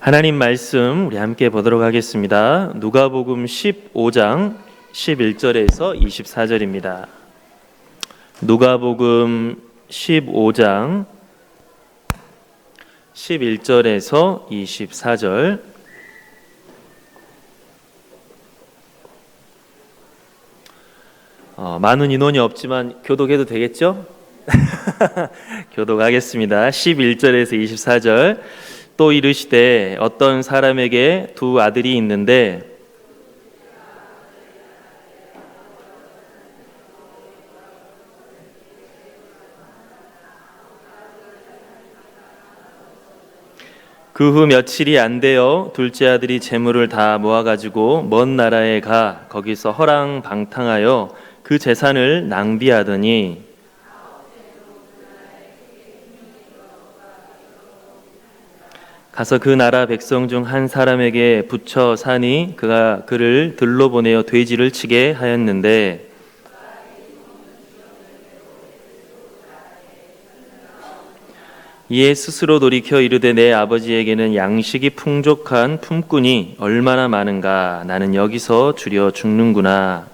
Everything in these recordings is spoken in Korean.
하나님 말씀 우리 함께 보도록 하겠습니다. 누가복음 15장 11절에서 24절입니다. 누가복음 15장 11절에서 24절. 많은 인원이 없지만 교독해도 되겠죠? 교독하겠습니다. 11절에서 24절. 또 이르시되 어떤 사람에게 두 아들이 있는데 그 후 며칠이 안 되어 둘째 아들이 재물을 다 모아가지고 먼 나라에 가 거기서 허랑방탕하여 그 재산을 낭비하더니 가서 그 나라 백성 중 한 사람에게 붙여 사니 그가 그를 들로 보내어 돼지를 치게 하였는데 이에 스스로 돌이켜 이르되 내 아버지에게는 양식이 풍족한 품꾼이 얼마나 많은가. 나는 여기서 주려 죽는구나.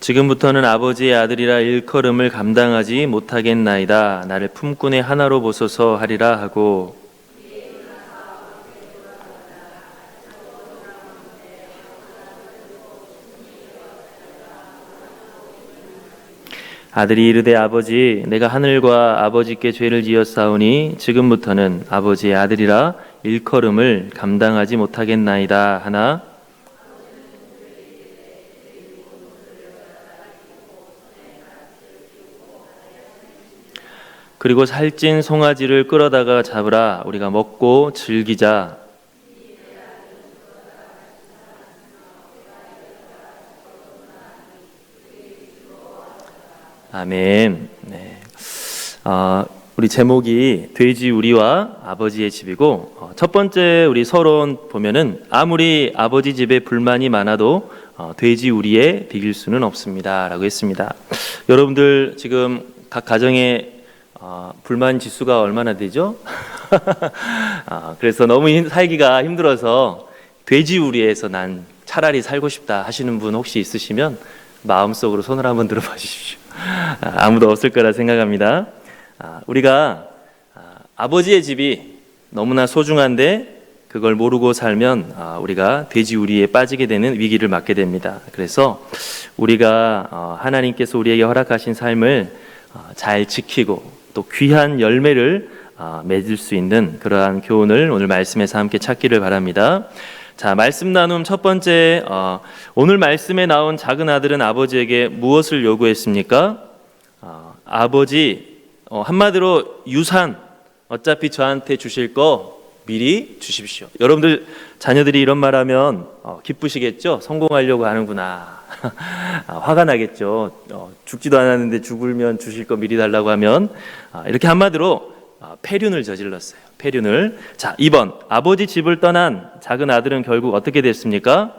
지금부터는 아버지의 아들이라 일컬음을 감당하지 못하겠나이다. 나를 품꾼의 하나로 보소서 하리라 하고 아들이 이르되 아버지 내가 하늘과 아버지께 죄를 지었사오니 지금부터는 아버지의 아들이라 일컬음을 감당하지 못하겠나이다 하나 그리고 살찐 송아지를 끌어다가 잡으라. 우리가 먹고 즐기자. 아멘. 네. 우리 제목이 돼지 우리와 아버지의 집이고 첫 번째 우리 서론 보면은 아무리 아버지 집에 불만이 많아도 돼지 우리에 비길 수는 없습니다라고 했습니다. 여러분들 지금 각 가정에 불만 지수가 얼마나 되죠? 그래서 너무 살기가 힘들어서 돼지우리에서 난 차라리 살고 싶다 하시는 분 혹시 있으시면 마음속으로 손을 한번 들어봐 주십시오. 아무도 없을 거라 생각합니다. 우리가 아버지의 집이 너무나 소중한데 그걸 모르고 살면 우리가 돼지우리에 빠지게 되는 위기를 맞게 됩니다. 그래서 우리가 하나님께서 우리에게 허락하신 삶을 잘 지키고 또 귀한 열매를 맺을 수 있는 그러한 교훈을 오늘 말씀에서 함께 찾기를 바랍니다. 자, 말씀 나눔 첫 번째, 오늘 말씀에 나온 작은 아들은 아버지에게 무엇을 요구했습니까? 아버지, 한마디로 유산, 어차피 저한테 주실 거 미리 주십시오. 여러분들 자녀들이 이런 말하면 기쁘시겠죠? 성공하려고 하는구나. 화가 나겠죠. 죽지도 않았는데 죽으면 주실 거 미리 달라고 하면 이렇게 한마디로 폐륜을 저질렀어요. 폐륜을. 자, 2번 아버지 집을 떠난 작은 아들은 결국 어떻게 됐습니까?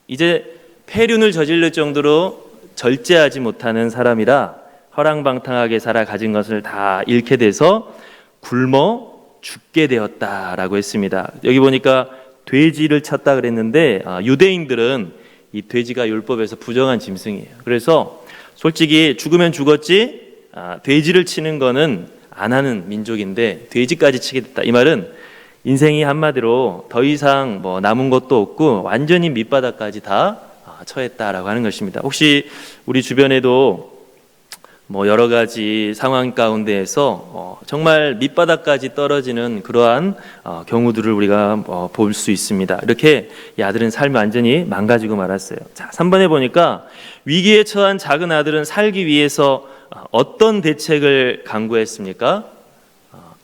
이제 폐륜을 저질릴 정도로 절제하지 못하는 사람이라 허랑방탕하게 살아 가진 것을 다 잃게 돼서 굶어 죽게 되었다라고 했습니다. 여기 보니까 돼지를 쳤다 그랬는데 유대인들은 이 돼지가 율법에서 부정한 짐승이에요. 그래서 솔직히 죽으면 죽었지 돼지를 치는 거는 안 하는 민족인데 돼지까지 치게 됐다. 이 말은 인생이 한마디로 더 이상 뭐 남은 것도 없고 완전히 밑바닥까지 다 처했다라고 하는 것입니다. 혹시 우리 주변에도 뭐 여러 가지 상황 가운데에서 정말 밑바닥까지 떨어지는 그러한 경우들을 우리가 볼 수 있습니다. 이렇게 이 아들은 삶이 완전히 망가지고 말았어요. 자, 3번에 보니까 위기에 처한 작은 아들은 살기 위해서 어떤 대책을 강구했습니까?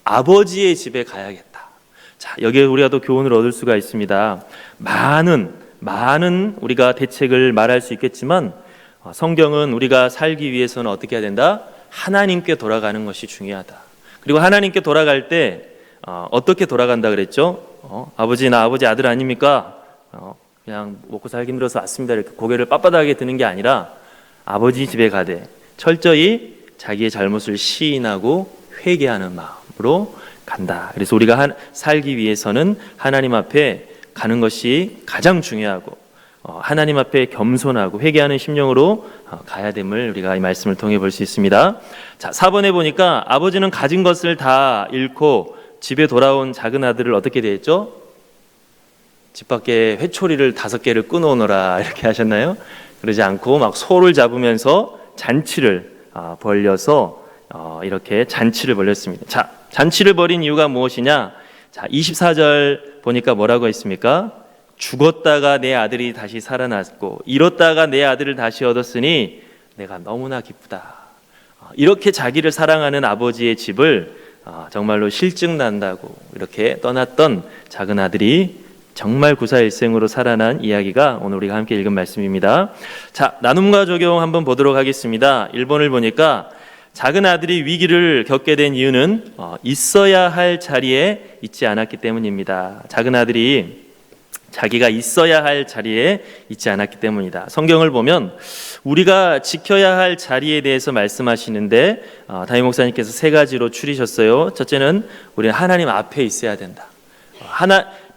아버지의 집에 가야겠다. 자, 여기에 우리가 또 교훈을 얻을 수가 있습니다. 많은 우리가 대책을 말할 수 있겠지만 성경은 우리가 살기 위해서는 어떻게 해야 된다? 하나님께 돌아가는 것이 중요하다. 그리고 하나님께 돌아갈 때 어떻게 돌아간다 그랬죠? 아버지 나 아버지 아들 아닙니까? 그냥 먹고 살기 힘들어서 왔습니다. 이렇게 고개를 빳빳하게 드는 게 아니라 아버지 집에 가되 철저히 자기의 잘못을 시인하고 회개하는 마음으로 간다. 그래서 우리가 살기 위해서는 하나님 앞에 가는 것이 가장 중요하고 하나님 앞에 겸손하고 회개하는 심령으로 가야 됨을 우리가 이 말씀을 통해 볼 수 있습니다. 자, 4번에 보니까 아버지는 가진 것을 다 잃고 집에 돌아온 작은 아들을 어떻게 대했죠? 집 밖에 회초리를 5개를 끊어오너라 이렇게 하셨나요? 그러지 않고 막 소를 잡으면서 잔치를 벌려서 이렇게 잔치를 벌였습니다. 자, 잔치를 벌인 이유가 무엇이냐? 자, 24절 보니까 뭐라고 했습니까? 죽었다가 내 아들이 다시 살아났고 잃었다가 내 아들을 다시 얻었으니 내가 너무나 기쁘다. 이렇게 자기를 사랑하는 아버지의 집을 정말로 실증난다고 이렇게 떠났던 작은 아들이 정말 구사일생으로 살아난 이야기가 오늘 우리가 함께 읽은 말씀입니다. 자, 나눔과 적용 한번 보도록 하겠습니다. 1번을 보니까 작은 아들이 위기를 겪게 된 이유는 있어야 할 자리에 있지 않았기 때문입니다. 작은 아들이 자기가 있어야 할 자리에 있지 않았기 때문이다. 성경을 보면 우리가 지켜야 할 자리에 대해서 말씀하시는데 담임 목사님께서 3가지로 추리셨어요. 첫째는 우리는 하나님 앞에 있어야 된다.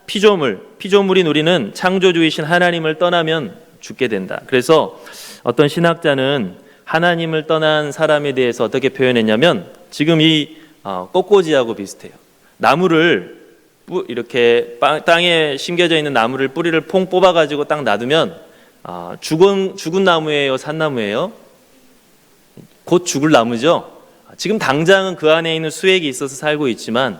피조물인 우리는 창조주이신 하나님을 떠나면 죽게 된다. 그래서 어떤 신학자는 하나님을 떠난 사람에 대해서 어떻게 표현했냐면 지금 이 꽃꽂이하고 비슷해요. 나무를 이렇게 땅에 심겨져 있는 나무를 뿌리를 퐁 뽑아가지고 딱 놔두면 죽은 나무예요, 산 나무예요? 곧 죽을 나무죠. 지금 당장은 그 안에 있는 수액이 있어서 살고 있지만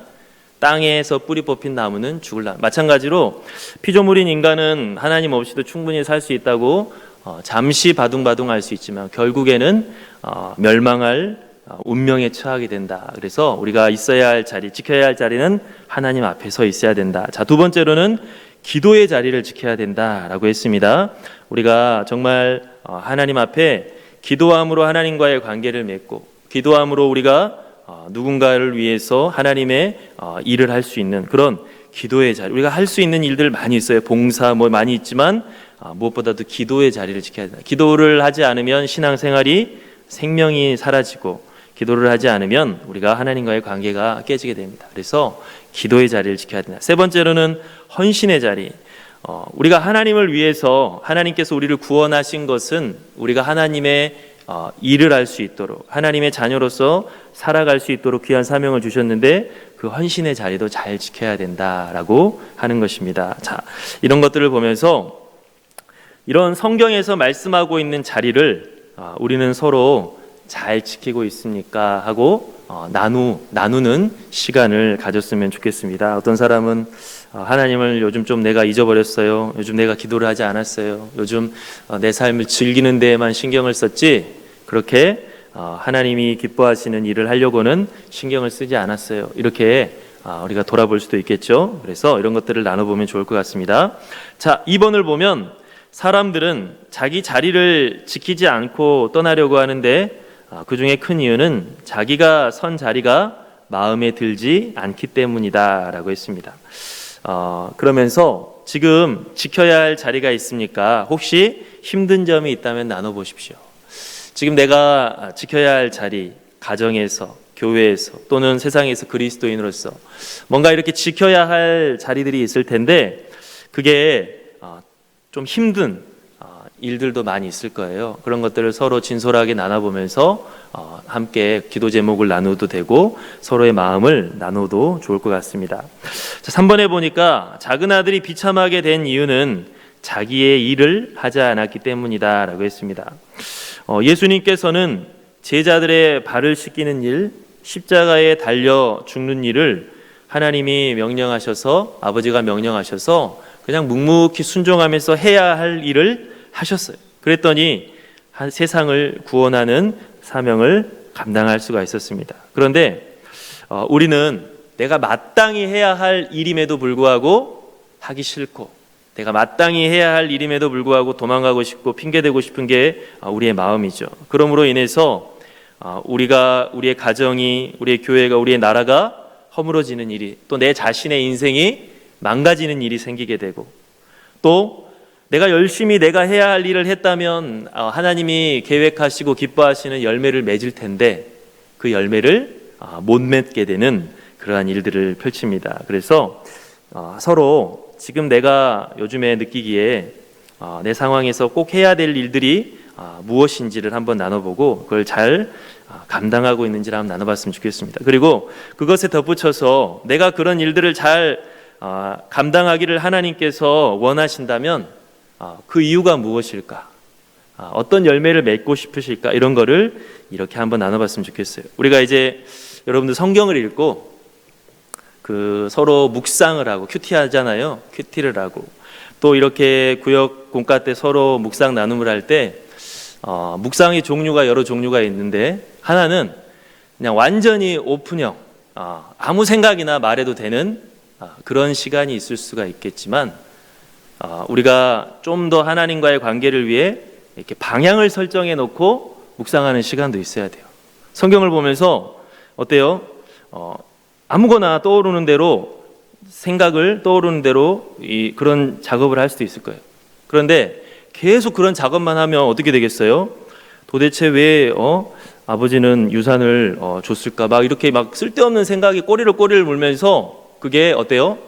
땅에서 뿌리 뽑힌 나무는 죽을 나무. 마찬가지로 피조물인 인간은 하나님 없이도 충분히 살 수 있다고 잠시 바둥바둥할 수 있지만 결국에는 멸망할 운명에 처하게 된다. 그래서 우리가 있어야 할 자리, 지켜야 할 자리는 하나님 앞에 서 있어야 된다. 자, 2번째로는 기도의 자리를 지켜야 된다라고 했습니다. 우리가 정말 하나님 앞에 기도함으로 하나님과의 관계를 맺고 기도함으로 우리가 누군가를 위해서 하나님의 일을 할 수 있는 그런 기도의 자리. 우리가 할 수 있는 일들 많이 있어요. 봉사 많이 있지만 무엇보다도 기도의 자리를 지켜야 된다. 기도를 하지 않으면 신앙생활이 생명이 사라지고 기도를 하지 않으면 우리가 하나님과의 관계가 깨지게 됩니다. 그래서 기도의 자리를 지켜야 된다. 3번째로는 헌신의 자리. 우리가 하나님을 위해서 하나님께서 우리를 구원하신 것은 우리가 하나님의 일을 할 수 있도록 하나님의 자녀로서 살아갈 수 있도록 귀한 사명을 주셨는데 그 헌신의 자리도 잘 지켜야 된다라고 하는 것입니다. 자, 이런 것들을 보면서 이런 성경에서 말씀하고 있는 자리를 우리는 서로 잘 지키고 있습니까? 하고 나누는 시간을 가졌으면 좋겠습니다. 어떤 사람은 하나님을 요즘 좀 내가 잊어버렸어요. 요즘 내가 기도를 하지 않았어요. 요즘 내 삶을 즐기는 데에만 신경을 썼지 그렇게 하나님이 기뻐하시는 일을 하려고는 신경을 쓰지 않았어요. 이렇게 우리가 돌아볼 수도 있겠죠. 그래서 이런 것들을 나눠보면 좋을 것 같습니다. 자, 2번을 보면 사람들은 자기 자리를 지키지 않고 떠나려고 하는데 그 중에 큰 이유는 자기가 선 자리가 마음에 들지 않기 때문이다 라고 했습니다. 그러면서 지금 지켜야 할 자리가 있습니까? 혹시 힘든 점이 있다면 나눠보십시오. 지금 내가 지켜야 할 자리, 가정에서, 교회에서 또는 세상에서 그리스도인으로서 뭔가 이렇게 지켜야 할 자리들이 있을 텐데 그게 좀 힘든 일들도 많이 있을 거예요. 그런 것들을 서로 진솔하게 나눠보면서 함께 기도 제목을 나누어도 되고 서로의 마음을 나눠도 좋을 것 같습니다. 자, 3번에 보니까 작은 아들이 비참하게 된 이유는 자기의 일을 하지 않았기 때문이다 라고 했습니다. 예수님께서는 제자들의 발을 씻기는 일, 십자가에 달려 죽는 일을 하나님이 명령하셔서 아버지가 명령하셔서 그냥 묵묵히 순종하면서 해야 할 일을 하셨어요. 그랬더니 세상을 구원하는 사명을 감당할 수가 있었습니다. 그런데 우리는 내가 마땅히 해야 할 일임에도 불구하고 하기 싫고 내가 마땅히 해야 할 일임에도 불구하고 도망가고 싶고 핑계대고 싶은 게 우리의 마음이죠. 그러므로 인해서 우리의 가정이, 우리의 교회가, 우리의 나라가 허물어지는 일이 또 내 자신의 인생이 망가지는 일이 생기게 되고 또 내가 열심히 내가 해야 할 일을 했다면 하나님이 계획하시고 기뻐하시는 열매를 맺을 텐데 그 열매를 못 맺게 되는 그러한 일들을 펼칩니다. 그래서 서로 지금 내가 요즘에 느끼기에 내 상황에서 꼭 해야 될 일들이 무엇인지를 한번 나눠보고 그걸 잘 감당하고 있는지를 한번 나눠봤으면 좋겠습니다. 그리고 그것에 덧붙여서 내가 그런 일들을 잘 감당하기를 하나님께서 원하신다면 그 이유가 무엇일까? 어떤 열매를 맺고 싶으실까? 이런 거를 이렇게 한번 나눠봤으면 좋겠어요. 우리가 이제 여러분들 성경을 읽고 그 서로 묵상을 하고 큐티하잖아요. 큐티를 하고 또 이렇게 구역 공과 때 서로 묵상 나눔을 할 때 묵상의 종류가 여러 종류가 있는데 하나는 그냥 완전히 오픈형 아무 생각이나 말해도 되는 그런 시간이 있을 수가 있겠지만 우리가 좀 더 하나님과의 관계를 위해 이렇게 방향을 설정해 놓고 묵상하는 시간도 있어야 돼요. 성경을 보면서 어때요? 아무거나 떠오르는 대로 생각을 떠오르는 대로 그런 작업을 할 수도 있을 거예요. 그런데 계속 그런 작업만 하면 어떻게 되겠어요? 도대체 왜 아버지는 유산을 줬을까? 막 이렇게 막 쓸데없는 생각이 꼬리를 물면서 그게 어때요?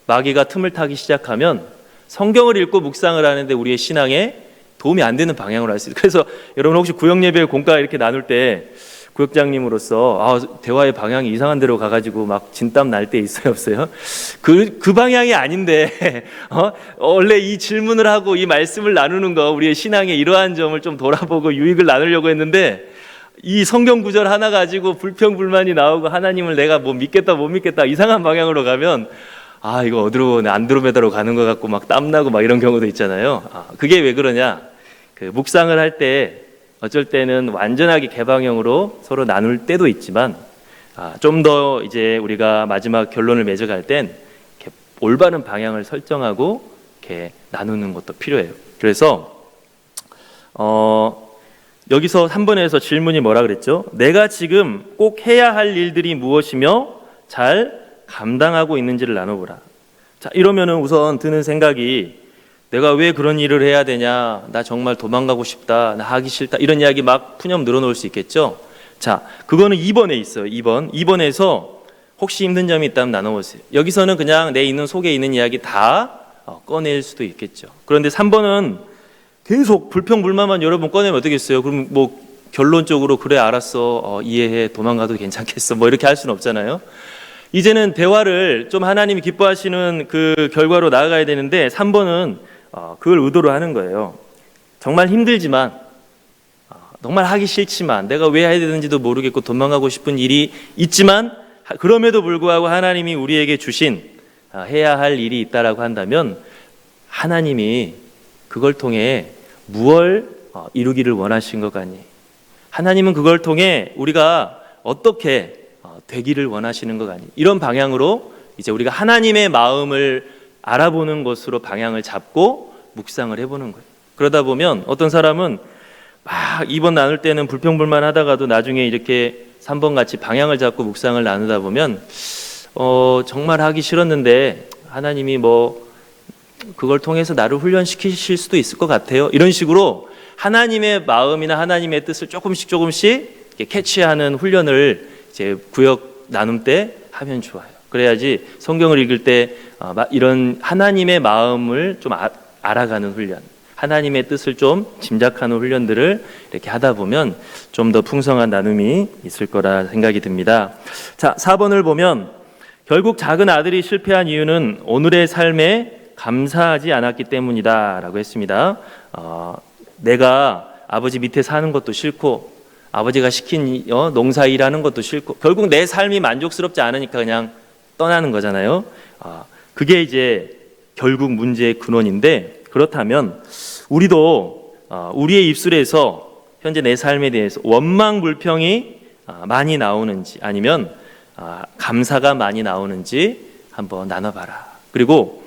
마귀가 틈을 타기 시작하면 성경을 읽고 묵상을 하는데 우리의 신앙에 도움이 안 되는 방향으로 할 수 있어요. 그래서 여러분 혹시 구역예배 공과 이렇게 나눌 때 구역장님으로서 대화의 방향이 이상한 데로 가가지고 막 진땀 날 때 있어요, 없어요? 그 방향이 아닌데 원래 이 질문을 하고 이 말씀을 나누는 거 우리의 신앙의 이러한 점을 좀 돌아보고 유익을 나누려고 했는데 이 성경 구절 하나 가지고 불평불만이 나오고 하나님을 내가 뭐 믿겠다 못 믿겠다 이상한 방향으로 가면 이거 어디로 안드로메다로 가는 것 같고 막 땀나고 막 이런 경우도 있잖아요. 그게 왜 그러냐? 그 묵상을 할 때 어쩔 때는 완전하게 개방형으로 서로 나눌 때도 있지만 좀 더 이제 우리가 마지막 결론을 맺어갈 땐 이렇게 올바른 방향을 설정하고 이렇게 나누는 것도 필요해요. 그래서 여기서 3번에서 질문이 뭐라 그랬죠? 내가 지금 꼭 해야 할 일들이 무엇이며 잘 감당하고 있는지를 나눠보라. 자, 이러면은 우선 드는 생각이 내가 왜 그런 일을 해야 되냐? 나 정말 도망가고 싶다. 나 하기 싫다. 이런 이야기 막 푸념 늘어놓을 수 있겠죠? 자, 그거는 2번에 있어요. 2번에서 혹시 힘든 점이 있다면 나눠보세요. 여기서는 그냥 내 있는 속에 있는 이야기 다 꺼낼 수도 있겠죠. 그런데 3번은 계속 불평불만만 여러분 꺼내면 어떻겠어요? 그럼 뭐 결론적으로 그래 알았어 이해해 도망가도 괜찮겠어 뭐 이렇게 할 수는 없잖아요. 이제는 대화를 좀 하나님이 기뻐하시는 그 결과로 나아가야 되는데 3번은 그걸 의도로 하는 거예요. 정말 힘들지만 정말 하기 싫지만 내가 왜 해야 되는지도 모르겠고 도망가고 싶은 일이 있지만 그럼에도 불구하고 하나님이 우리에게 주신 해야 할 일이 있다라고 한다면 하나님이 그걸 통해 무엇을 이루기를 원하신 것 같니? 하나님은 그걸 통해 우리가 어떻게 되기를 원하시는 것 같니? 이런 방향으로 이제 우리가 하나님의 마음을 알아보는 것으로 방향을 잡고 묵상을 해보는 거예요. 그러다 보면 어떤 사람은 막 2번 나눌 때는 불평불만 하다가도 나중에 이렇게 3번 같이 방향을 잡고 묵상을 나누다 보면 정말 하기 싫었는데 하나님이 뭐 그걸 통해서 나를 훈련시키실 수도 있을 것 같아요. 이런 식으로 하나님의 마음이나 하나님의 뜻을 조금씩 캐치하는 훈련을 이제 구역 나눔 때 하면 좋아요. 그래야지 성경을 읽을 때 이런 하나님의 마음을 좀 알아가는 훈련, 하나님의 뜻을 좀 짐작하는 훈련들을 이렇게 하다 보면 좀 더 풍성한 나눔이 있을 거라 생각이 듭니다. 자, 4번을 보면 결국 작은 아들이 실패한 이유는 오늘의 삶에 감사하지 않았기 때문이다 라고 했습니다. 내가 아버지 밑에 사는 것도 싫고 아버지가 시킨 농사 일하는 것도 싫고 결국 내 삶이 만족스럽지 않으니까 그냥 떠나는 거잖아요. 그게 이제 결국 문제의 근원인데 그렇다면 우리도 우리의 입술에서 현재 내 삶에 대해서 원망 불평이 많이 나오는지 아니면 감사가 많이 나오는지 한번 나눠봐라. 그리고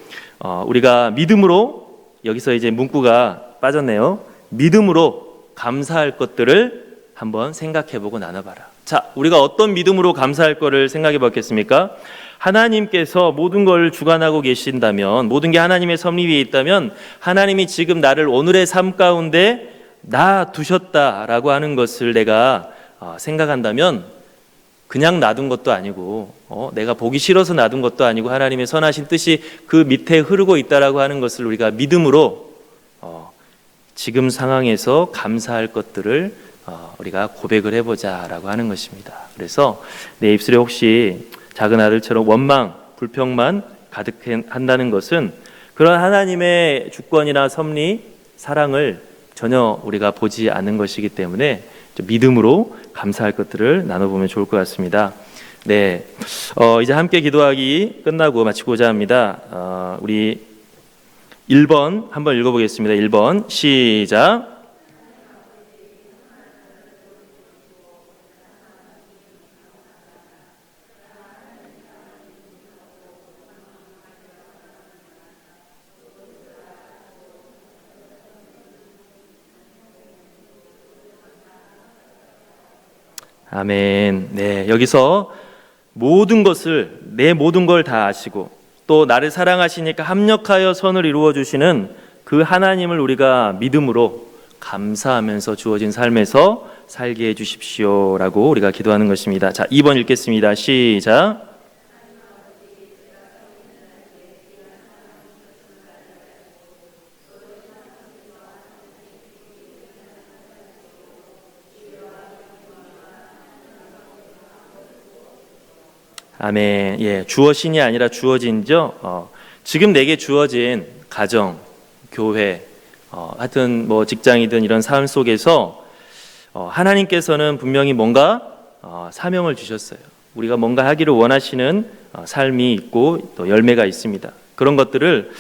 우리가 믿음으로 여기서 이제 문구가 빠졌네요. 믿음으로 감사할 것들을 한번 생각해보고 나눠봐라. 자, 우리가 어떤 믿음으로 감사할 거를 생각해 봤겠습니까? 하나님께서 모든 걸 주관하고 계신다면, 모든 게 하나님의 섭리 위에 있다면, 하나님이 지금 나를 오늘의 삶 가운데 놔두셨다라고 하는 것을 내가 생각한다면, 그냥 놔둔 것도 아니고 내가 보기 싫어서 놔둔 것도 아니고 하나님의 선하신 뜻이 그 밑에 흐르고 있다라고 하는 것을 우리가 믿음으로 지금 상황에서 감사할 것들을 우리가 고백을 해보자라고 하는 것입니다. 그래서 내 입술에 혹시 작은 아들처럼 원망, 불평만 가득한다는 것은 그런 하나님의 주권이나 섭리, 사랑을 전혀 우리가 보지 않는 것이기 때문에 믿음으로 감사할 것들을 나눠보면 좋을 것 같습니다. 네, 이제 함께 기도하기 끝나고 마치고자 합니다. 우리 1번 한번 읽어보겠습니다. 1번 시작. 아멘. 네, 여기서 모든 것을, 내 모든 걸 다 아시고 또 나를 사랑하시니까 합력하여 선을 이루어 주시는 그 하나님을 우리가 믿음으로 감사하면서 주어진 삶에서 살게 해 주십시오라고 우리가 기도하는 것입니다. 자, 2번 읽겠습니다. 시작. 아멘. 예, 주어신이 아니라 주어진죠. 지금 내게 주어진 가정, 교회, 하여튼 뭐 직장이든 이런 삶 속에서 하나님께서는 분명히 뭔가 사명을 주셨어요. 우리가 뭔가 하기를 원하시는 삶이 있고 또 열매가 있습니다. 그런 것들을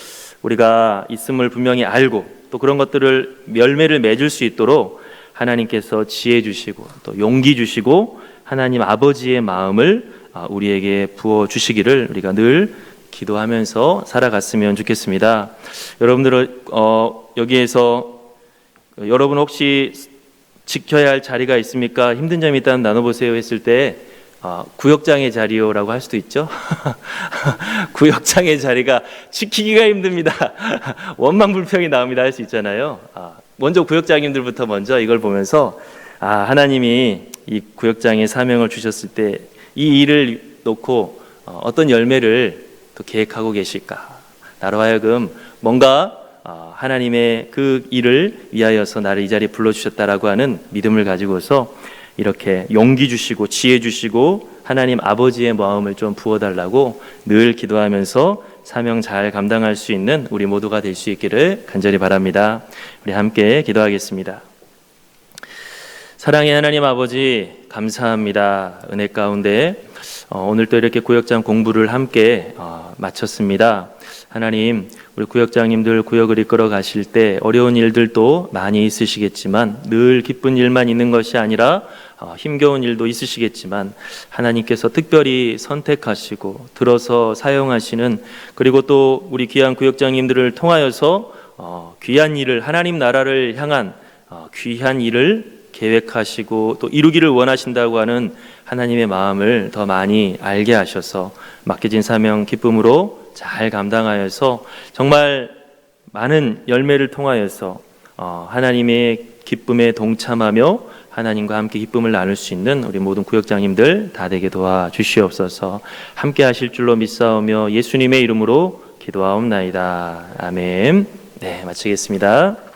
우리가 있음을 분명히 알고 또 그런 것들을 열매를 맺을 수 있도록 하나님께서 지혜 주시고 또 용기 주시고 하나님 아버지의 마음을 우리에게 부어 주시기를 우리가 늘 기도하면서 살아갔으면 좋겠습니다. 여러분들 여기에서 여러분 혹시 지켜야 할 자리가 있습니까? 힘든 점이 있다면 나눠보세요 했을 때 구역장의 자리요라고 할 수도 있죠. 구역장의 자리가 지키기가 힘듭니다. 원망 불평이 나옵니다 할 수 있잖아요. 먼저 구역장님들부터 먼저 이걸 보면서 하나님이 이 구역장의 사명을 주셨을 때 이 일을 놓고 어떤 열매를 또 계획하고 계실까? 나로 하여금 뭔가 하나님의 그 일을 위하여서 나를 이 자리에 불러주셨다라고 하는 믿음을 가지고서 이렇게 용기 주시고 지혜 주시고 하나님 아버지의 마음을 좀 부어달라고 늘 기도하면서 사명 잘 감당할 수 있는 우리 모두가 될 수 있기를 간절히 바랍니다. 우리 함께 기도하겠습니다. 사랑의 하나님 아버지 감사합니다. 은혜 가운데 오늘 또 이렇게 구역장 공부를 함께 마쳤습니다. 하나님, 우리 구역장님들 구역을 이끌어 가실 때 어려운 일들도 많이 있으시겠지만 늘 기쁜 일만 있는 것이 아니라 힘겨운 일도 있으시겠지만 하나님께서 특별히 선택하시고 들어서 사용하시는 그리고 또 우리 귀한 구역장님들을 통하여서 귀한 일을 하나님 나라를 향한 귀한 일을 계획하시고 또 이루기를 원하신다고 하는 하나님의 마음을 더 많이 알게 하셔서 맡겨진 사명 기쁨으로 잘 감당하여서 정말 많은 열매를 통하여서 하나님의 기쁨에 동참하며 하나님과 함께 기쁨을 나눌 수 있는 우리 모든 구역장님들 다 되게 도와주시옵소서. 함께 하실 줄로 믿사오며 예수님의 이름으로 기도하옵나이다. 아멘. 네, 마치겠습니다.